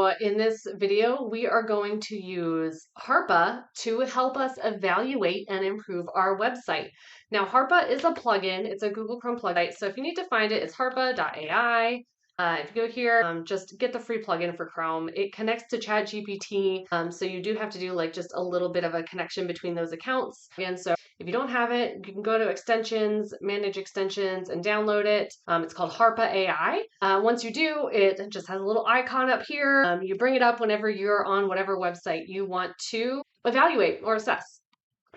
In this video, we are going to use HARPA to help us evaluate and improve our website. Now, HARPA is a plugin. It's a Google Chrome plugin. So if you need to find it, it's harpa.ai. If you go here, just get the free plugin for Chrome. It connects to ChatGPT, so you do have to do like just a little bit of a connection between those accounts. And so if you don't have it, you can go to extensions, manage extensions, and download it. It's called HARPA AI. Once you do, it just has a little icon up here. You bring it up whenever you're on whatever website you want to evaluate or assess.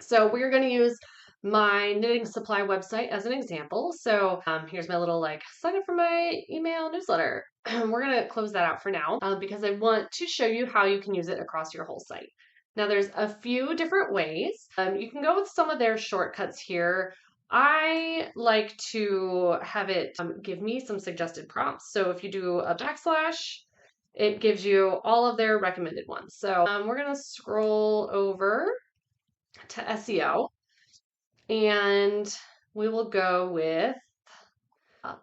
So we're going to use my knitting supply website as an example. So here's my little sign up for my email newsletter. We're going to close that out for now because I want to show you how you can use it across your whole site. Now there's a few different ways. You can go with some of their shortcuts here. I like to have it give me some suggested prompts. So if you do a backslash, it gives you all of their recommended ones. So we're going to scroll over to SEO. And we will go with,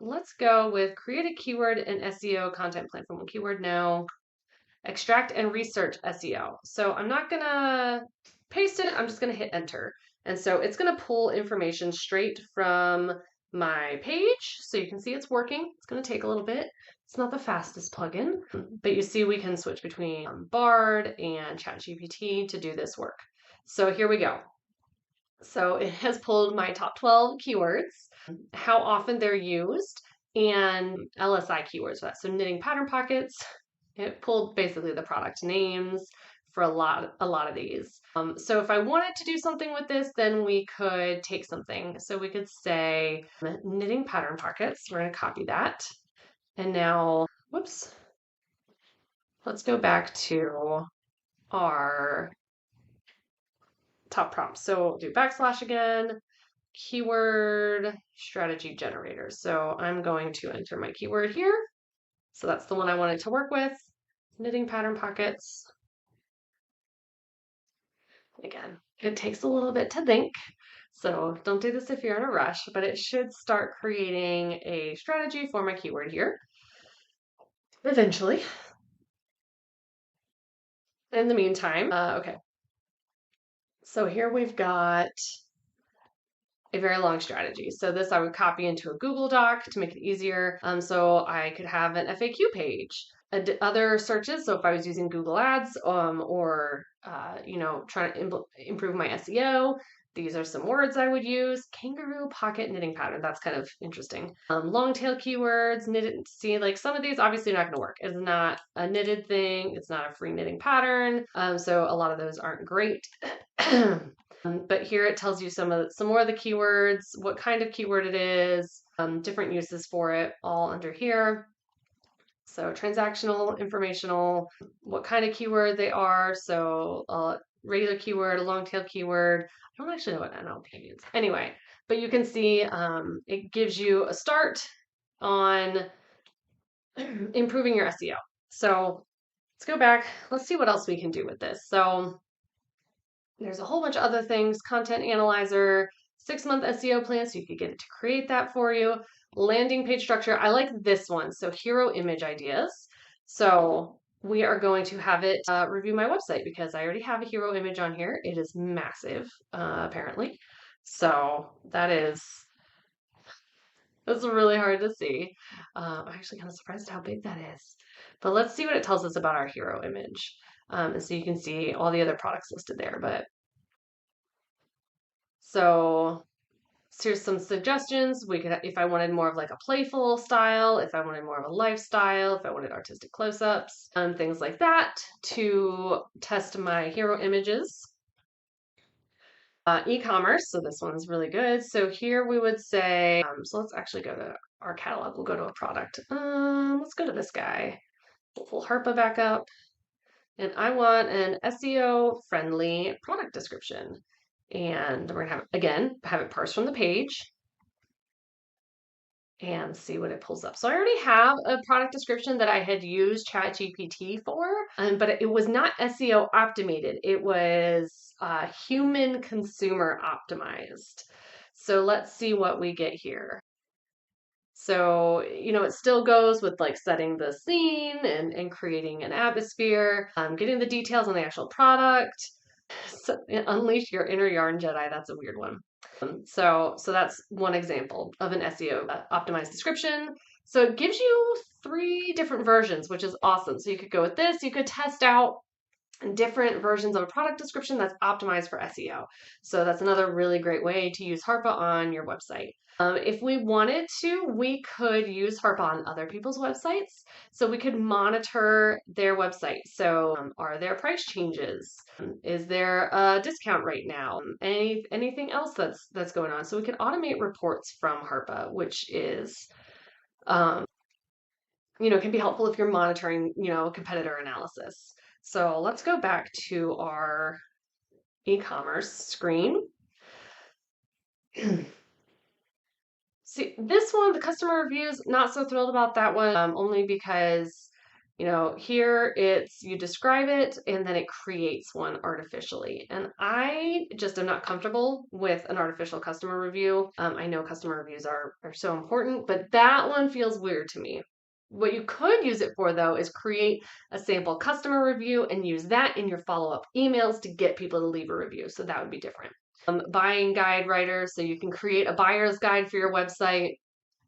let's go with create a keyword and SEO content plan from one keyword. No, extract and research SEO. So I'm not going to paste it. I'm just going to hit enter. And so it's going to pull information straight from my page. So you can see it's working. It's going to take a little bit. It's not the fastest plugin, but you see we can switch between Bard and ChatGPT to do this work. So here we go. So it has pulled my top 12 keywords, how often they're used, and LSI keywords for that. So knitting pattern pockets. It pulled basically the product names for a lot of these. So if I wanted to do something with this, then we could take something. So we could say knitting pattern pockets. We're going to copy that. And now, whoops, let's go back to our top prompts. So we'll do backslash again, keyword strategy generator. So I'm going to enter my keyword here. So that's the one I wanted to work with, knitting pattern pockets. Again, it takes a little bit to think. So don't do this if you're in a rush, but it should start creating a strategy for my keyword here eventually. In the meantime, okay. So here we've got a very long strategy. So this I would copy into a Google Doc to make it easier. So I could have an FAQ page. Other searches, so if I was using Google Ads or trying to improve my SEO, these are some words I would use. Kangaroo pocket knitting pattern. That's kind of interesting. Long tail keywords, knitted. See, like some of these obviously not going to work. It's not a knitted thing. It's not a free knitting pattern. So a lot of those aren't great. But here it tells you some more of the keywords, what kind of keyword it is, different uses for it, all under here. So transactional, informational, what kind of keyword they are. So regular keyword, a long tail keyword. I don't actually know what NLP means. Anyway, but you can see it gives you a start on improving your SEO. So let's go back. Let's see what else we can do with this. So there's a whole bunch of other things, content analyzer, 6-month SEO plan, so you could get it to create that for you. Landing page structure, I like this one. So hero image ideas. So we are going to have it review my website because I already have a hero image on here. It is massive, apparently. So that's really hard to see. I'm actually kind of surprised how big that is. But let's see what it tells us about our hero image. And so you can see all the other products listed there. But so here's some suggestions. We could, if I wanted more of like a playful style, if I wanted more of a lifestyle, if I wanted artistic close-ups, things like that to test my hero images. E-commerce, so this one's really good. So here we would say, so let's actually go to our catalog. We'll go to a product. Let's go to this guy. We'll pull HARPA back up. And I want an SEO friendly product description. And we're gonna have it parsed from the page and see what it pulls up. So I already have a product description that I had used ChatGPT for, but it was not SEO optimized. It was human consumer optimized. So let's see what we get here. So, it still goes with like setting the scene and creating an atmosphere, getting the details on the actual product. So, unleash your inner yarn Jedi. That's a weird one. So that's one example of an SEO optimized description. So it gives you 3 different versions, which is awesome. So you could go with this. You could test out different versions of a product description that's optimized for SEO. So that's another really great way to use HARPA on your website. If we wanted to, we could use HARPA on other people's websites. So we could monitor their website. So are there price changes? Is there a discount right now? Anything else that's going on? So we can automate reports from HARPA, which is um, can be helpful if you're monitoring, competitor analysis. So let's go back to our e-commerce screen. See, this one, the customer reviews, not so thrilled about that one, only because, here you describe it and then it creates one artificially. And I just am not comfortable with an artificial customer review. I know customer reviews are so important, but that one feels weird to me. What you could use it for, though, is create a sample customer review and use that in your follow-up emails to get people to leave a review. So that would be different. Buying guide writer, so you can create a buyer's guide for your website,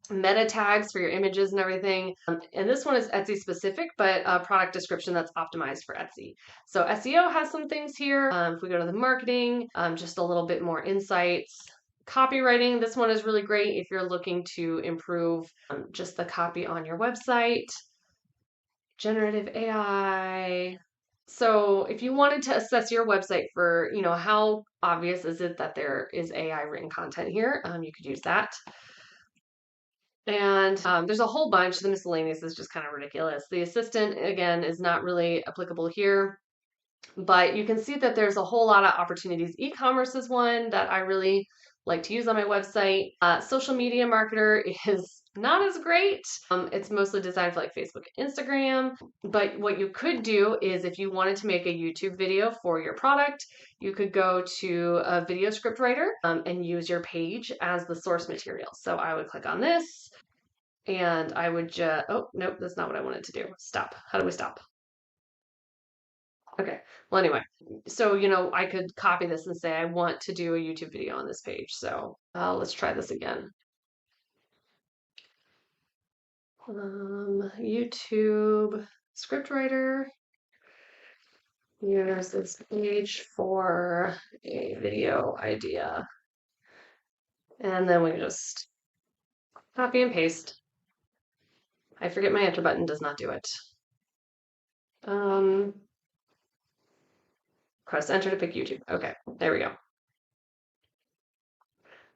meta tags for your images and everything. And this one is Etsy specific, but a product description that's optimized for Etsy. So SEO has some things here. If we go to the marketing, just a little bit more insights. Copywriting, this one is really great if you're looking to improve just the copy on your website. Generative AI. So if you wanted to assess your website for, how obvious is it that there is AI written content here, you could use that. And there's a whole bunch. The miscellaneous is just kind of ridiculous. The assistant, again, is not really applicable here, but you can see that there's a whole lot of opportunities. E-commerce is one that I really like to use on my website. Social media marketer is not as great. It's mostly designed for like Facebook and Instagram. But what you could do is if you wanted to make a YouTube video for your product, you could go to a video script writer and use your page as the source material. So I would click on this and I would just, oh, nope, that's not what I wanted to do. Stop. How do we stop? Okay. Well, anyway, so, I could copy this and say I want to do a YouTube video on this page. So let's try this again. YouTube scriptwriter. Use this page for a video idea. And then we just copy and paste. I forget my enter button does not do it. Press enter to pick YouTube. Okay, there we go.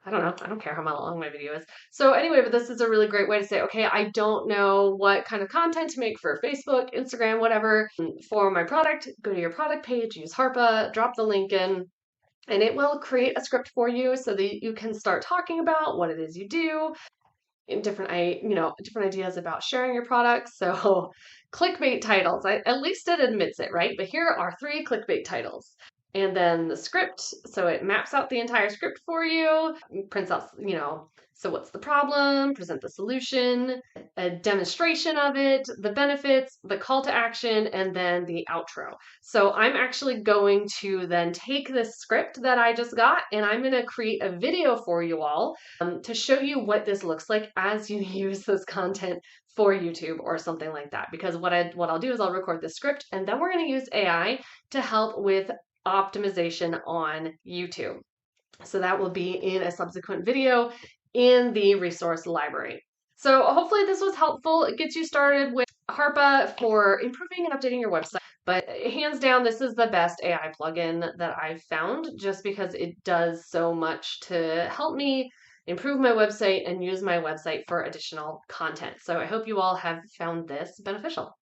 I don't know. I don't care how long my video is. So anyway, but this is a really great way to say, okay, I don't know what kind of content to make for Facebook, Instagram, whatever. For my product, go to your product page, use HARPA, drop the link in, and it will create a script for you so that you can start talking about what it is you do, different ideas about sharing your products. So clickbait titles, at least it admits it, right? But here are 3 clickbait titles. And then the script, so it maps out the entire script for you, prints out, so what's the problem, present the solution, a demonstration of it, the benefits, the call to action, and then the outro. So I'm actually going to then take this script that I just got and I'm going to create a video for you all to show you what this looks like as you use this content for YouTube or something like that. Because what I'll do is I'll record the script and then we're going to use AI to help with optimization on YouTube. So that will be in a subsequent video in the resource library. So hopefully this was helpful. It gets you started with HARPA for improving and updating your website. But hands down, this is the best AI plugin that I've found just because it does so much to help me improve my website and use my website for additional content. So I hope you all have found this beneficial.